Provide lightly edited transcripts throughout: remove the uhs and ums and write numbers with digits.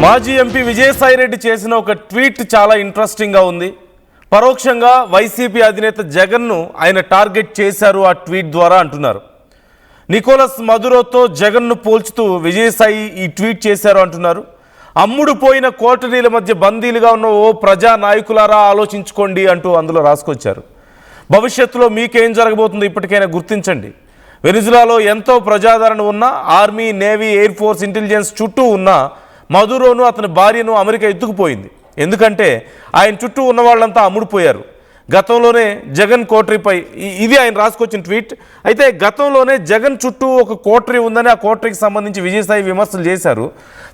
మాజీ ఎంపీ విజయసాయిరెడ్డి చేసిన ఒక ట్వీట్ చాలా ఇంట్రెస్టింగ్గా ఉంది. పరోక్షంగా వైసీపీ అధినేత జగన్ను ఆయన టార్గెట్ చేశారు ఆ ట్వీట్ ద్వారా అంటున్నారు. నికోలస్ మదురోతో జగన్ను పోల్చుతూ విజయసాయి ఈ ట్వీట్ చేశారు అంటున్నారు. అమ్ముడు పోయిన కోటరీల మధ్య బందీలుగా ఉన్న ఓ ప్రజా నాయకులారా ఆలోచించుకోండి అంటూ అందులో రాసుకొచ్చారు. భవిష్యత్తులో మీకేం జరగబోతుందో ఇప్పటికైనా గుర్తించండి. వెనిజులాలో ఎంతో ప్రజాదరణ ఉన్న army, navy, air force, intelligence చుట్టూ ఉన్న మదురోను అతని భార్యను అమెరికా ఎత్తుకుపోయింది. ఎందుకంటే ఆయన చుట్టూ ఉన్న వాళ్ళంతా అమ్ముడుపోయారు. గతంలోనే జగన్ కోటరీపై ఇది ఆయన రాసుకొచ్చిన ట్వీట్. అయితే గతంలోనే జగన్ చుట్టూ ఒక కోటరీ ఉందని ఆ కోటరీకి సంబంధించి విజయసాయి విమర్శలు చేశారు.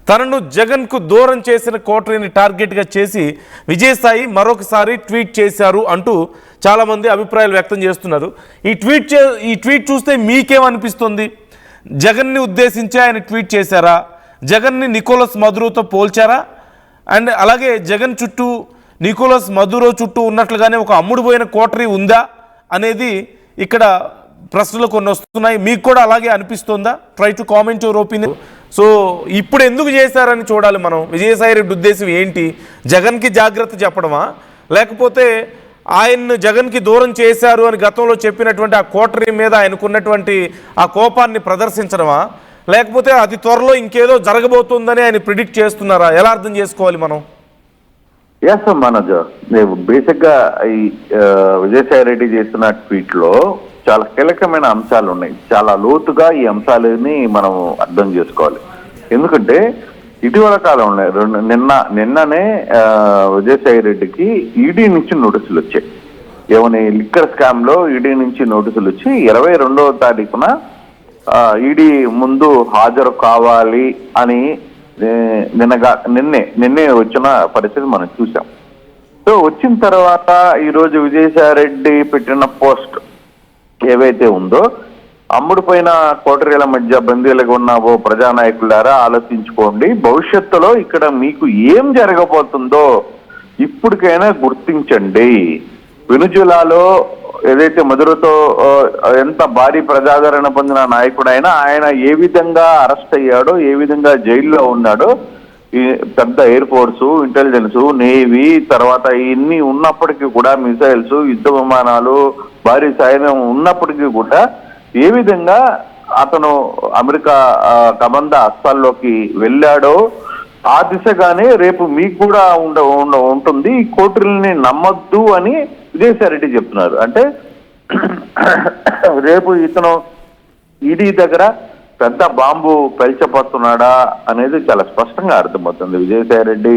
తనను జగన్కు దూరం చేసిన కోటరీని టార్గెట్గా చేసి విజయసాయి మరొకసారి ట్వీట్ చేశారు అంటూ చాలామంది అభిప్రాయాలు వ్యక్తం చేస్తున్నారు. ఈ ట్వీట్ చూస్తే మీకేమనిపిస్తుంది? జగన్ని ఉద్దేశించి ఆయన ట్వీట్ చేశారా? జగన్ని నికోలస్ మదురోతో పోల్చారా? అండ్ అలాగే జగన్ చుట్టూ నికోలస్ మదురో చుట్టూ ఉన్నట్లుగానే ఒక అమ్ముడుపోయిన కోటరీ ఉందా అనేది ఇక్కడ ప్రశ్నలు కొన్ని వస్తున్నాయి. మీకు కూడా అలాగే అనిపిస్తుందా? Try to comment your opinion. So ఇప్పుడు ఎందుకు చేశారని చూడాలి మనం. విజయసాయిరెడ్డి ఉద్దేశం ఏంటి? జగన్కి జాగ్రత్త చెప్పడమా, లేకపోతే ఆయన్ను జగన్కి దూరం చేశారు అని గతంలో చెప్పినటువంటి ఆ కోటరీ మీద ఆయనకున్నటువంటి ఆ కోపాన్ని ప్రదర్శించడమా, లేకపోతే అతి త్వరలో ఇంకేదో జరగబోతుందని ఆయన ప్రిడిక్ట్ చేస్తున్నారా? ఎలా అర్థం చేసుకోవాలి మనం? ఎస్ మనోజ్, బేసిక్ గా ఈ విజయసాయిరెడ్డి చేసిన ట్వీట్ లో చాలా కీలకమైన అంశాలు ఉన్నాయి. చాలా లోతుగా ఈ అంశాలని మనం అర్థం చేసుకోవాలి. ఎందుకంటే ఇటీవల కాలంలో నిన్ననే విజయసాయిరెడ్డికి ఈడీ నుంచి నోటీసులు వచ్చాయి. ఏమని లిక్కర్ స్కామ్ లో ఈడీ నుంచి నోటీసులు వచ్చి 22వ తారీఖున ఈడీ ముందు హాజరు కావాలి అని నిన్నే వచ్చిన పరిస్థితి మనం చూసాం. సో వచ్చిన తర్వాత ఈరోజు విజయసాయిరెడ్డి పెట్టిన పోస్ట్ ఏవైతే ఉందో, అమ్ముడుపోయిన కోటరీల మధ్య బందీలుగా ఉన్న ఓ ప్రజానాయకులారా ఆలోచించుకోండి, భవిష్యత్తులో ఇక్కడ మీకు ఏం జరగబోతుందో ఇప్పటికైనా గుర్తించండి. వెనుజులాలో ఏదైతే మదురోతో ఎంత భారీ ప్రజాదరణ పొందిన నాయకుడైనా ఆయన ఏ విధంగా అరెస్ట్ అయ్యాడో, ఏ విధంగా జైల్లో ఉన్నాడో, ఈ పెద్ద ఎయిర్ ఫోర్సు, ఇంటెలిజెన్స్, నేవీ, తర్వాత ఇన్ని ఉన్నప్పటికీ కూడా మిసైల్స్, యుద్ధ విమానాలు, భారీ సైన్యం ఉన్నప్పటికీ కూడా ఏ విధంగా అతను అమెరికా కబంధ హస్తాల్లోకి వెళ్ళాడో ఆ దిశగానే రేపు మీకు కూడా ఉంటుంది. ఈ కోటరీల్ని నమ్మొద్దు అని విజయసాయిరెడ్డి చెప్తున్నారు. అంటే రేపు ఇతను ఈడీ దగ్గర పెద్ద బాంబు పెల్చబోతున్నాడా అనేది చాలా స్పష్టంగా అర్థమవుతుంది. విజయసాయిరెడ్డి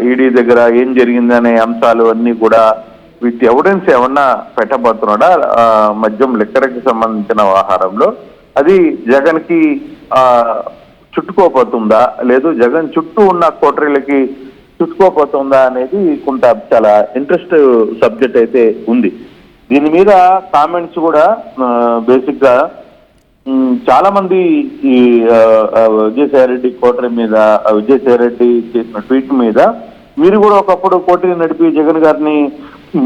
ఈడీ దగ్గర ఏం జరిగిందనే అంశాలు అన్నీ కూడా విత్ ఎవిడెన్స్ ఏమన్నా పెట్టబోతున్నాడా మద్యం లిక్కర్కి సంబంధించిన వ్యవహారంలో, అది జగన్కి చుట్టుకోపోతుందా, లేదు జగన్ చుట్టూ ఉన్న కోటరీలకి చుట్టుకోపోతుందా అనేది కొంత చాలా ఇంట్రెస్ట్ సబ్జెక్ట్ అయితే ఉంది. దీని మీద కామెంట్స్ కూడా బేసిక్ గా చాలా మంది ఈ విజయసాయిరెడ్డి కోటరీ మీద, విజయసాయిరెడ్డి చేసిన ట్వీట్ మీద మీరు కూడా ఒకప్పుడు కోటరీ నడిపి జగన్ గారిని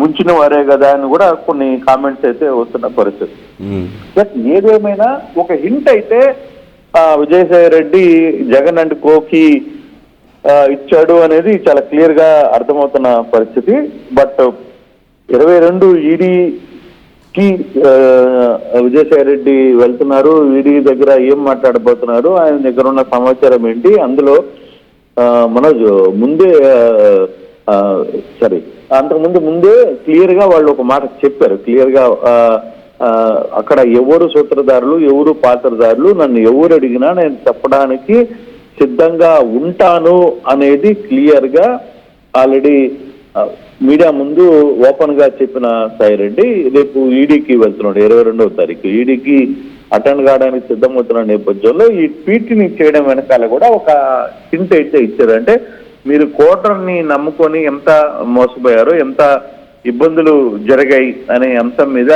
ముంచిన వారే కదా అని కూడా కొన్ని కామెంట్స్ అయితే వస్తున్న పరిస్థితి. బట్ ఏదేమైనా ఒక హింట్ అయితే విజయసాయిరెడ్డి జగన్ అండ్ కోకి ఇచ్చాడు అనేది చాలా క్లియర్ గా అర్థమవుతున్న పరిస్థితి. బట్ 22 ఈడీకి విజయసాయిరెడ్డి వెళ్తున్నారు. ఈడీ దగ్గర ఏం మాట్లాడబోతున్నారు, ఆయన దగ్గర ఉన్న సమాచారం ఏంటి, అందులో మనోజ్ ముందే ముందే క్లియర్ గా వాళ్ళు ఒక మాట చెప్పారు. క్లియర్ గా అక్కడ ఎవరు సూత్రధారులు, ఎవరు పాత్రధారులు, నన్ను ఎవరు అడిగినా నేను చెప్పడానికి సిద్ధంగా ఉంటాను అనేది క్లియర్ గా ఆల్రెడీ మీడియా ముందు ఓపెన్ గా చెప్పిన సాయిరెడ్డి రేపు ఈడీకి వెళ్తున్నాడు. 22వ తారీఖు ఈడీకి అటెండ్ కావడానికి సిద్ధమవుతున్న నేపథ్యంలో ఈ ట్వీట్ ని చేయడం వెనకాల కూడా ఒక హింట్ అయితే ఇచ్చారు. అంటే మీరు కోటర్ని నమ్ముకొని ఎంత మోసపోయారో, ఎంత ఇబ్బందులు జరిగాయి అనే అంశం మీద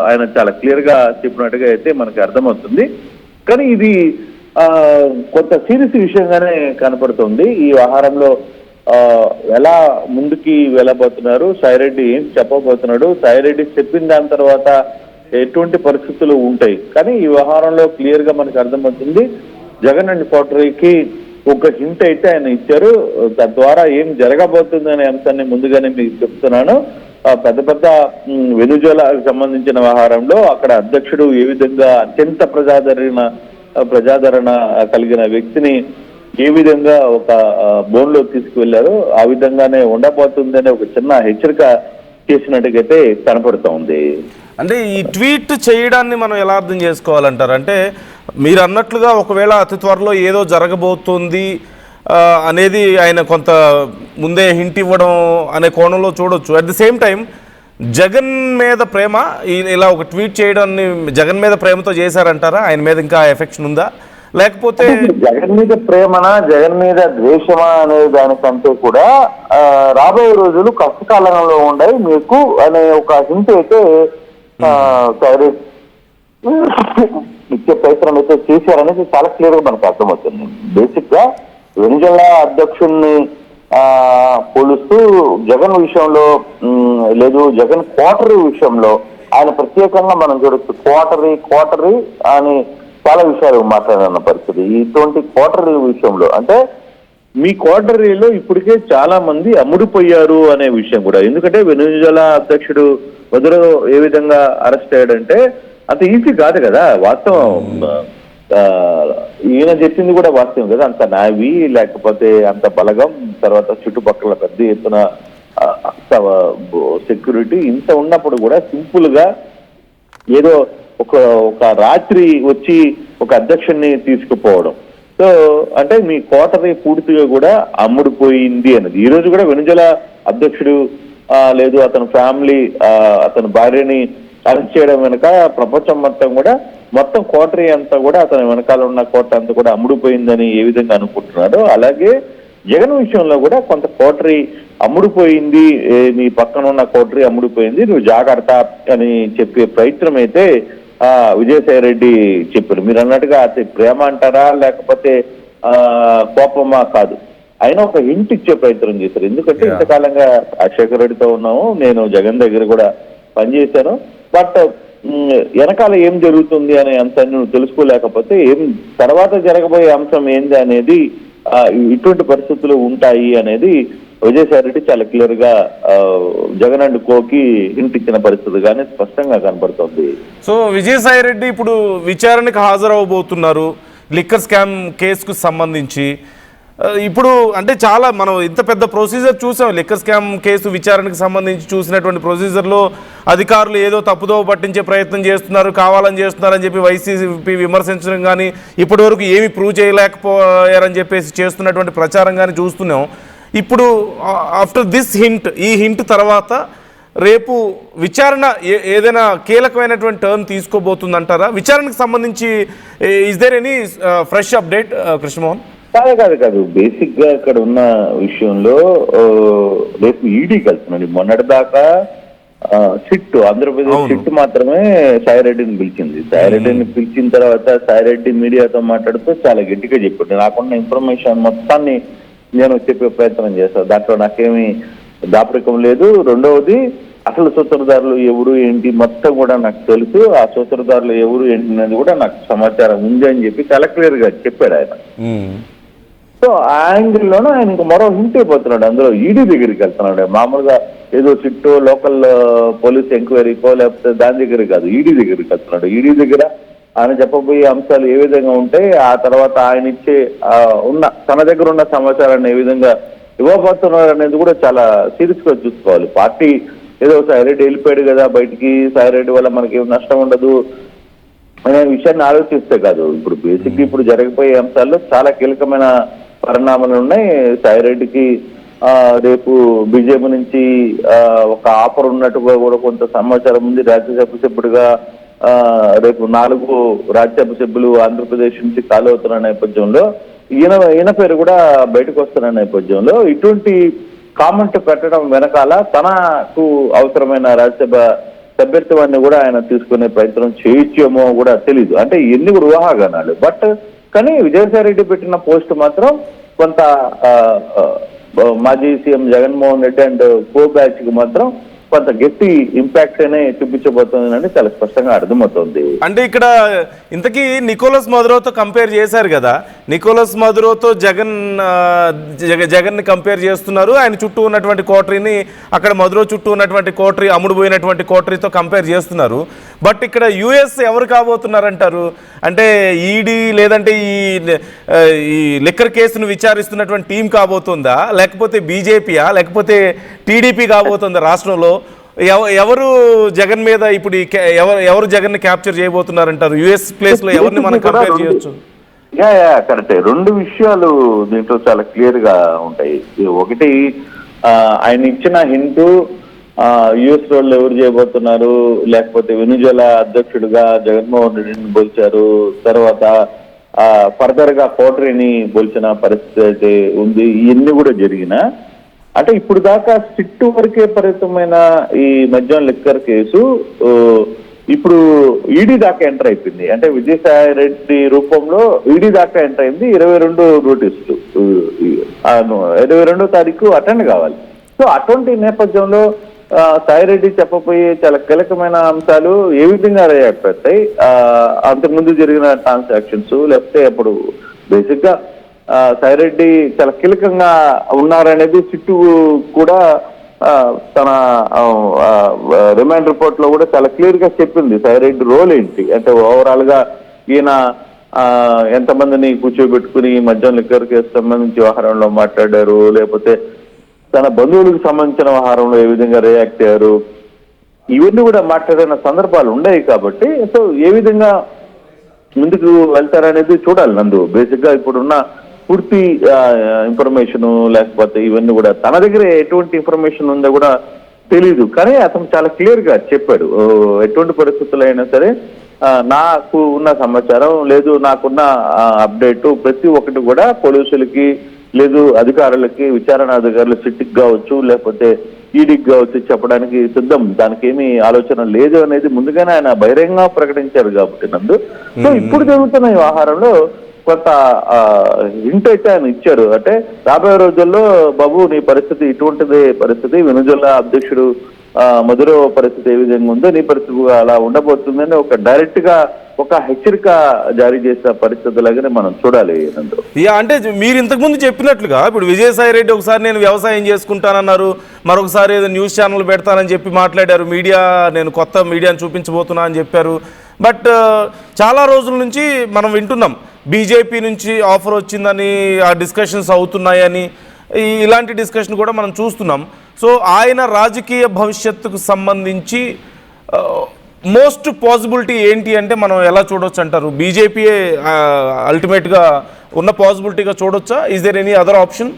ఆయన చాలా క్లియర్ గా చెప్పినట్టుగా అయితే మనకి అర్థమవుతుంది. కానీ ఇది కొంత సీరియస్ విషయంగానే కనపడుతుంది. ఈ వ్యవహారంలో ఎలా ముందుకి వెళ్ళబోతున్నారు, సాయిరెడ్డి ఏం చెప్పబోతున్నాడు, సాయిరెడ్డి చెప్పిన దాని తర్వాత ఎటువంటి పరిస్థితులు ఉంటాయి. కానీ ఈ వ్యవహారంలో క్లియర్ గా మనకు అర్థమవుతుంది జగన్ అండ్ కోటరీకి ఒక హింట్ అయితే ఆయన ఇచ్చారు. తద్వారా ఏం జరగబోతుంది అనే అంశాన్ని ముందుగానే మీకు చెప్తున్నాను. పెద్ద పెద్ద వెనుజులాకు సంబంధించిన వ్యవహారంలో అక్కడ అధ్యక్షుడు ఏ విధంగా అత్యంత ప్రజాదరణ కలిగిన వ్యక్తిని ఏ విధంగా ఒక బోన్లో తీసుకువెళ్లారో ఆ విధంగానే ఉండబోతుందని ఒక చిన్న హెచ్చరిక చేసినట్టుగైతే కనపడుతూ ఉంది. అంటే ఈ ట్వీట్ చేయడాన్ని మనం ఎలా అర్థం చేసుకోవాలంటారు? అంటే మీరు అన్నట్లుగా ఒకవేళ అతి త్వరలో ఏదో జరగబోతుంది అనేది ఆయన కొంత ముందే హింట్ ఇవ్వడం అనే కోణంలో చూడొచ్చు. At the same time Jagan మీద ప్రేమ ఇలా ఒక ట్వీట్ చేయడాన్ని జగన్ మీద ప్రేమతో చేశారంటారా? ఆయన మీద ఇంకా ఎఫెక్షన్ ఉందా, లేకపోతే జగన్ మీద ప్రేమనా జగన్ మీద ద్వేషమా అనే దానికంటే కూడా రాబోయే రోజులు కష్టకాలంలో ఉన్నాయి మీకు అనే ఒక హింట్ అయితే ఇచ్చే ప్రయత్నం అయితే చేశారనేది చాలా క్లియర్ గా మనకు అర్థమవుతుంది. బేసిక్ గా వెనుజులా అధ్యక్షుడిని పోలుస్తూ జగన్ విషయంలో లేదు, జగన్ క్వార్టరీ విషయంలో ఆయన ప్రత్యేకంగా మనం చూడొచ్చు. క్వార్టరీ అని చాలా విషయాలు మాట్లాడిన పరిస్థితి. ఇటువంటి క్వార్టరీ విషయంలో అంటే మీ క్వార్టరీలో ఇప్పటికే చాలా మంది అమ్ముడుపోయారు అనే విషయం కూడా. ఎందుకంటే వెనుజులా అధ్యక్షుడు మధురో ఏ విధంగా అరెస్ట్ అయ్యాడంటే అంత ఈజీ కాదు కదా. వాస్తవం ఈయన చెప్పింది కూడా వాస్తవం కదా. అంత నావీ లేకపోతే అంత బలగం, తర్వాత చుట్టుపక్కల పెద్ద ఎత్తున సెక్యూరిటీ ఇంత ఉన్నప్పుడు కూడా సింపుల్ గా ఏదో ఒక రాత్రి వచ్చి ఒక అధ్యక్షుడిని తీసుకుపోవడం. సో అంటే మీ క్వార్టరీ పూర్తిగా కూడా అమ్ముడుపోయింది అన్నది. ఈ రోజు కూడా వెనుజులా అధ్యక్షుడు లేదు అతని ఫ్యామిలీ అతని భార్యని అరెస్ట్ చేయడం వెనుక ప్రపంచం మొత్తం క్వార్టరీ అంతా కూడా అతని వెనకాల ఉన్న కోట అంతా కూడా అమ్ముడుపోయిందని ఏ విధంగా అనుకుంటున్నారో అలాగే జగన్ విషయంలో కూడా కొంత క్వార్టరీ అమ్ముడుపోయింది, మీ పక్కన ఉన్న క్వార్టరీ అమ్ముడుపోయింది, నువ్వు జాగ్రత్త అని చెప్పే ప్రయత్నం అయితే విజయసాయి రెడ్డి చెప్పారు. మీరు అన్నట్టుగా అది ప్రేమ అంటారా లేకపోతే కోపమా కాదు, ఆయన ఒక హింట్ ఇచ్చే ప్రయత్నం చేశారు. ఎందుకంటే ఇంతకాలంగా రాజశేఖర రెడ్డితో ఉన్నాము, నేను జగన్ దగ్గర కూడా పనిచేశాను, బట్ వెనకాల ఏం జరుగుతుంది అనే అంశాన్ని నువ్వు తెలుసుకోలేకపోతే ఏం తర్వాత జరగబోయే అంశం ఏంది అనేది ఇటువంటి పరిస్థితులు ఉంటాయి అనేది విజయసాయి రెడ్డి చాలా క్లియర్ గా జగన్ అండ్ కోకి హింట్ ఇచ్చిన పరిస్థితి కానీ స్పష్టంగా కనపడుతుంది. సో విజయసాయి రెడ్డి ఇప్పుడు విచారణకు హాజరవబోతున్నారు లిక్కర్ స్కామ్ కేసుకు సంబంధించి. ఇప్పుడు అంటే చాలా మనం ఇంత పెద్ద ప్రొసీజర్ చూసాం. లిక్కర్ స్కామ్ కేసు విచారణకు సంబంధించి చూసినటువంటి ప్రొసీజర్లో అధికారులు ఏదో తప్పుదో పట్టించే ప్రయత్నం చేస్తున్నారు, కావాలని చేస్తున్నారని చెప్పి వైసీపీ విమర్శించడం కానీ ఇప్పటి వరకు ఏమి ప్రూవ్ చేయలేకపోయారని చెప్పేసి చేస్తున్నటువంటి ప్రచారం కానీ చూస్తున్నాం. ఇప్పుడు ఆఫ్టర్ దిస్ హింట్, ఈ హింట్ తర్వాత రేపు విచారణ ఏదైనా కీలకమైనటువంటి టర్న్ తీసుకోబోతుందంటారా? విచారణకు సంబంధించి is there any fresh update Krishnamohan? కాదు బేసిక్ గా ఇక్కడ ఉన్న విషయంలో రేపు ఈడీకి వెళ్తున్నాడు. మొన్నటి దాకా సిట్ ఆంధ్రప్రదేశ్ సిట్ మాత్రమే సాయిరెడ్డిని పిలిచింది. సాయిరెడ్డిని పిలిచిన తర్వాత సాయిరెడ్డి మీడియాతో మాట్లాడుతూ చాలా గట్టిగా చెప్పాడు, నాకున్న ఇన్ఫర్మేషన్ మొత్తాన్ని నేను చెప్పే ప్రయత్నం చేస్తాను, దాంట్లో నాకేమీ దాపరికం లేదు. రెండవది అసలు సూత్రధారులు ఎవరు ఏంటి మొత్తం కూడా నాకు తెలుసు, ఆ సూత్రధారులు ఎవరు ఏంటి అనేది కూడా నాకు సమాచారం ఉంది అని చెప్పి చాలా క్లియర్ గా చెప్పాడు ఆయన. సో ఆ యాంగిల్లోనే ఆయన ఇంకా మరో హింట్ అయిపోతున్నాడు. అందులో ఈడీ దగ్గరికి వెళ్తున్నాడు. మామూలుగా ఏదో సిట్టో లోకల్ పోలీస్ ఎంక్వైరీకో లేకపోతే దాని దగ్గర కాదు, ఈడీ దగ్గరికి వెళ్తున్నాడు. ఈడీ దగ్గర ఆయన చెప్పబోయే అంశాలు ఏ విధంగా ఉంటాయి, ఆ తర్వాత ఆయన ఇచ్చే తన దగ్గర ఉన్న సమాచారాన్ని ఏ విధంగా ఇవ్వబోతున్నారు అనేది కూడా చాలా సీరియస్ గా చూసుకోవాలి. పార్టీ ఏదో సాయిరెడ్డి వెళ్ళిపోయాడు కదా బయటికి, సాయిరెడ్డి వల్ల మనకి ఏం నష్టం ఉండదు అనే విషయాన్ని ఆలోచిస్తే కాదు. ఇప్పుడు బేసిక్ ఇప్పుడు జరగబోయే అంశాల్లో చాలా కీలకమైన పరిణామాలు ఉన్నాయి. సాయిరెడ్డికి రేపు బీజేపీ నుంచి ఒక ఆఫర్ ఉన్నట్టుగా కూడా కొంత సమాచారం ఉంది. రాజ్యసభ సభ్యుడిగా రేపు 4 రాజ్యసభ సభ్యులు ఆంధ్రప్రదేశ్ నుంచి ఖాళీ అవుతున్న నేపథ్యంలో ఈయన పేరు కూడా బయటకు వస్తున్న నేపథ్యంలో ఇటువంటి కామెంట్ పెట్టడం వెనకాల తనకు అవసరమైన రాజ్యసభ సభ్యత్వాన్ని కూడా ఆయన తీసుకునే ప్రయత్నం చేయొచ్చేమో కూడా తెలీదు. అంటే ఎన్ని కూడా ఊహాగానాలు. బట్ కానీ విజయసాయి రెడ్డి పెట్టిన పోస్ట్ మాత్రం కొంత మాజీ CM Jaganmohan Reddy and co batch కి మాత్రం కొంత గట్టి ఇంపాక్ట్ అనే చూపించబోతుందని చాలా స్పష్టంగా అర్థమవుతుంది. అంటే ఇక్కడ ఇంతకీ నికోలస్ మదురోతో కంపేర్ చేశారు కదా, నికోలస్ మదురోతో జగన్ ని కంపేర్ చేస్తున్నారు. ఆయన చుట్టూ ఉన్నటువంటి కోటరీని, అక్కడ మదురో చుట్టూ ఉన్నటువంటి కోటరీ, అమ్ముడు పోయినటువంటి కోటరీతో కంపేర్ చేస్తున్నారు. బట్ ఇక్కడ యుఎస్ ఎవరు కాబోతున్నారంటారు? అంటే ఈడీ లేదంటే ఈ లిక్కర్ కేసును విచారిస్తున్నటువంటి టీం కాబోతుందా, లేకపోతే బీజేపీయా, లేకపోతే టీడీపీ కాబోతుందా రాష్ట్రంలో? ఎవరు జగన్ మీద ఇప్పుడు ఎవరు జగన్ ని క్యాప్చర్ చేయబోతున్నారంటారు? యుఎస్ ప్లేస్ లో ఎవరిని మనం కంపేర్ చేయొచ్చు? కరెక్టే. రెండు విషయాలు దీంట్లో చాలా క్లియర్ గా ఉంటాయి. ఒకటి, ఆయన ఇచ్చిన హింటూ యుఎస్ రోడ్లు ఎవరు చేయబోతున్నారు, లేకపోతే వెనుజులా అధ్యక్షుడిగా జగన్మోహన్ రెడ్డిని పోల్చారు, తర్వాత ఫర్దర్ గా కోటరీని పోల్చిన పరిస్థితి ఉంది. ఇవన్నీ కూడా జరిగిన అంటే ఇప్పుడు దాకా సిట్టు వరకే పరిమితమైన ఈ మద్యం లిక్కర్ కేసు ఇప్పుడు ఈడీ దాకా ఎంటర్ అయిపోయింది. అంటే విజయసాయి రెడ్డి రూపంలో ఈడీ దాకా ఎంటర్ అయింది. 22 నోటీసులు 22వ తారీఖు అటెండ్ కావాలి. సో అటువంటి నేపథ్యంలో సాయిరెడ్డి చెప్పబోయే చాలా కీలకమైన అంశాలు ఏ విధంగా రియాక్ట్ అవుతాయి, అంతకుముందు జరిగిన ట్రాన్సాక్షన్స్, లేకపోతే అప్పుడు బేసిక్ గా సాయిరెడ్డి చాలా కీలకంగా ఉన్నారనేది సిట్టు కూడా తన రిమాండ్ రిపోర్ట్ లో కూడా చాలా క్లియర్ గా చెప్పింది. సాయిరెడ్డి రోల్ ఏంటి అంటే ఓవరాల్ గా ఈయన ఎంతమందిని కూర్చోబెట్టుకుని మద్యం లిక్కర్ కేసు సంబంధించి వ్యవహారంలో మాట్లాడారు, లేకపోతే తన బంధువులకు సంబంధించిన వ్యవహారంలో ఏ విధంగా రియాక్ట్ అయ్యారు, ఇవన్నీ కూడా మాట్లాడిన సందర్భాలు ఉన్నాయి. కాబట్టి సో ఏ విధంగా ముందుకు వెళ్తారనేది చూడాలి. నందు బేసిక్ గా ఇప్పుడున్న పూర్తి ఇన్ఫర్మేషన్, లేకపోతే ఇవన్నీ కూడా తన దగ్గర ఎటువంటి ఇన్ఫర్మేషన్ ఉందో కూడా తెలీదు. కానీ అతను చాలా క్లియర్ గా చెప్పాడు, ఎటువంటి పరిస్థితులు అయినా సరే నాకు ఉన్న సమాచారం లేదు, నాకున్న అప్డేట్ ప్రతి ఒక్కటి కూడా పోలీసులకి లేదు అధికారులకి, విచారణ అధికారులు సిట్కి కావచ్చు లేకపోతే ఈడీకి కావచ్చు చెప్పడానికి సిద్ధం, దానికి ఏమీ ఆలోచన లేదు అనేది ముందుగానే ఆయన బహిరంగంగా ప్రకటించారు. కాబట్టి నందు సో ఇప్పుడు జరుగుతున్న ఈ వ్యవహారంలో కొంత హింట్ అయితే ఆయన ఇచ్చారు. అంటే రాబోయే రోజుల్లో బాబు నీ పరిస్థితి ఇటువంటిదే పరిస్థితి, వెనుజులా అధ్యక్షుడు మదురో పరిస్థితి ఏ విధంగా ఉందో నీ పరిస్థితి అలా ఉండబోతుందని ఒక డైరెక్ట్ గా ఒక హెచ్చరిక జారీ చేసిన పరిస్థితులాగానే మనం చూడాలి. అంటే మీరు ఇంతకుముందు చెప్పినట్లుగా ఇప్పుడు విజయసాయి రెడ్డి ఒకసారి నేను వ్యవసాయం చేసుకుంటానన్నారు, మరొకసారి ఏదో న్యూస్ ఛానల్ పెడతానని చెప్పి మాట్లాడారు, నేను కొత్త మీడియాను చూపించబోతున్నా అని చెప్పారు. బట్ చాలా రోజుల నుంచి మనం వింటున్నాం బీజేపీ నుంచి ఆఫర్ వచ్చిందని, ఆ డిస్కషన్స్ అవుతున్నాయని, ఇలాంటి డిస్కషన్ కూడా మనం చూస్తున్నాం. సో ఆయన రాజకీయ భవిష్యత్తుకు సంబంధించి మోస్ట్ పాసిబిలిటీ ఏంటి అంటే మనం ఎలా చూడొచ్చు అంటారు? బీజేపీయే అల్టిమేట్గా ఉన్న పాసిబిలిటీగా చూడొచ్చా? Is there any other option?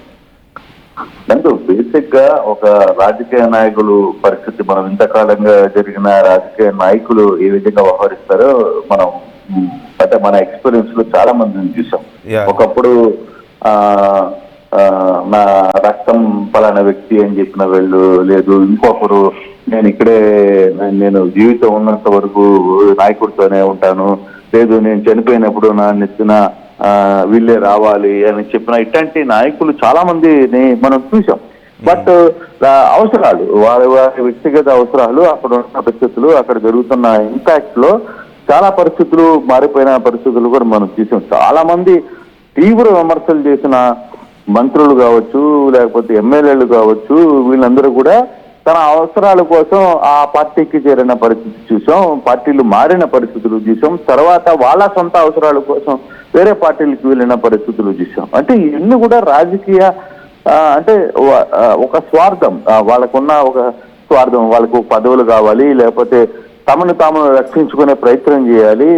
అంటే బేసిక్ గా ఒక రాజకీయ నాయకులు పరిస్థితి, మనం ఇంతకాలంగా జరిగిన రాజకీయ నాయకులు ఏ విధంగా వ్యవహరిస్తారో మనం అంటే మన ఎక్స్పీరియన్స్ లో చాలా మందిని చూసాం. ఒకప్పుడు నా రక్తం పలానా వ్యక్తి అని చెప్పిన వీళ్ళు, లేదు ఇంకొకరు నేను జీవితం ఉన్నంత వరకు నాయకుడితోనే ఉంటాను, లేదు నేను చనిపోయినప్పుడు నా నెత్తిన వీళ్ళే రావాలి అని చెప్పిన ఇట్లాంటి నాయకులు చాలా మందిని మనం చూసాం. బట్ అవసరాలు, వారి వ్యక్తిగత అవసరాలు, అక్కడ ఉన్న పరిస్థితులు, అక్కడ జరుగుతున్న ఇంపాక్ట్ లో చాలా పరిస్థితులు మారిపోయిన పరిస్థితులు కూడా మనం చూసాం. చాలా మంది తీవ్ర విమర్శలు చేసిన మంత్రులు కావచ్చు, లేకపోతే ఎమ్మెల్యేలు కావచ్చు, వీళ్ళందరూ కూడా తన అవసరాల కోసం ఆ పార్టీకి చేరిన పరిస్థితి చూసాం, పార్టీలు మారిన పరిస్థితులు చూసాం, తర్వాత వాళ్ళ సొంత అవసరాల కోసం వేరే పార్టీలకు వెళ్ళిన పరిస్థితులు చూసాం. అంటే ఇవన్నీ కూడా రాజకీయ అంటే ఒక స్వార్థం, వాళ్ళకున్న ఒక స్వార్థం, వాళ్ళకు పదవులు కావాలి, లేకపోతే తమను తాము రక్షించుకునే ప్రయత్నం చేయాలి,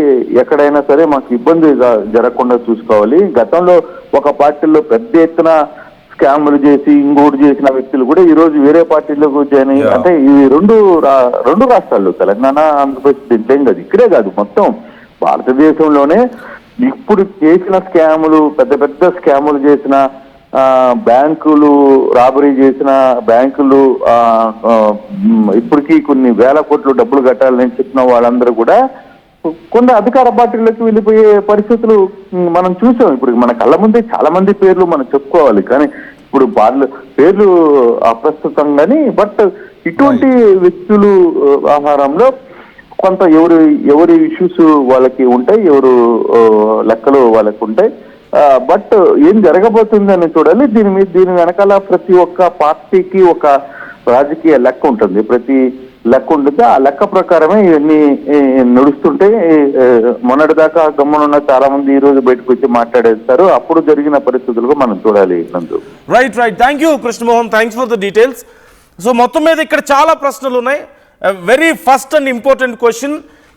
ఎక్కడైనా సరే మాకు ఇబ్బంది జరగకుండా చూసుకోవాలి. గతంలో ఒక పార్టీలో పెద్ద ఎత్తున స్కాములు చేసి ఇంకోటి చేసిన వ్యక్తులు కూడా ఈ రోజు వేరే పార్టీలకు జాయిన్ అయ్యి, అంటే ఈ రెండు రాష్ట్రాల్లో తెలంగాణ, ఆంధ్రప్రదేశ్ దీంట్లో కాదు, ఇక్కడే కాదు, మొత్తం భారతదేశంలోనే ఇప్పుడు చేసిన స్కాములు, పెద్ద పెద్ద స్కాములు చేసిన, బ్యాంకులు రాబరీ చేసిన, బ్యాంకులు ఇప్పటికీ కొన్ని వేల కోట్లు డబ్బులు కట్టాలని చెప్పిన వాళ్ళందరూ కూడా కొన్ని అధికార పార్టీలకు వెళ్ళిపోయే పరిస్థితులు మనం చూసాం. ఇప్పుడు మన కళ్ళ ముందే చాలా మంది పేర్లు మనం చెప్పుకోవాలి, కానీ ఇప్పుడు పేర్లు అప్రస్తుతం కానీ, బట్ ఇటువంటి వ్యక్తులు ఆహారంలో కొంత ఎవరి ఇష్యూస్ వాళ్ళకి ఉంటాయి, ఎవరు లెక్కలు వాళ్ళకి ఉంటాయి. బట్ ఏం జరగబోతుంది అని చూడాలి. దీని వెనకాల ప్రతి ఒక్క పార్టీకి ఒక రాజకీయ లెక్క ఉంటుంది, ప్రతి లెక్క ఉంటుంది. ఆ లెక్క ప్రకారమే ఇవన్నీ నడుస్తుంటే మొన్నటిదాకా గమ్మునున్న చాలా మంది ఈ రోజు బయటకు వచ్చి మాట్లాడేస్తారు. అప్పుడు జరిగిన పరిస్థితులకు మనం చూడాలి నందు. Right. Thank you Krishnamohan, thanks for the details. So మొత్తం మీద ఇక్కడ చాలా ప్రశ్నలు ఉన్నాయి. Very first and important question,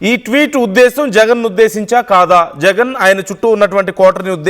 ఈ ట్వీట్ ఉద్దేశం జగన్ ఉద్దేశించా కాదా? జగన్ ఆయన చుట్టూ ఉన్నటువంటి కోటర్ని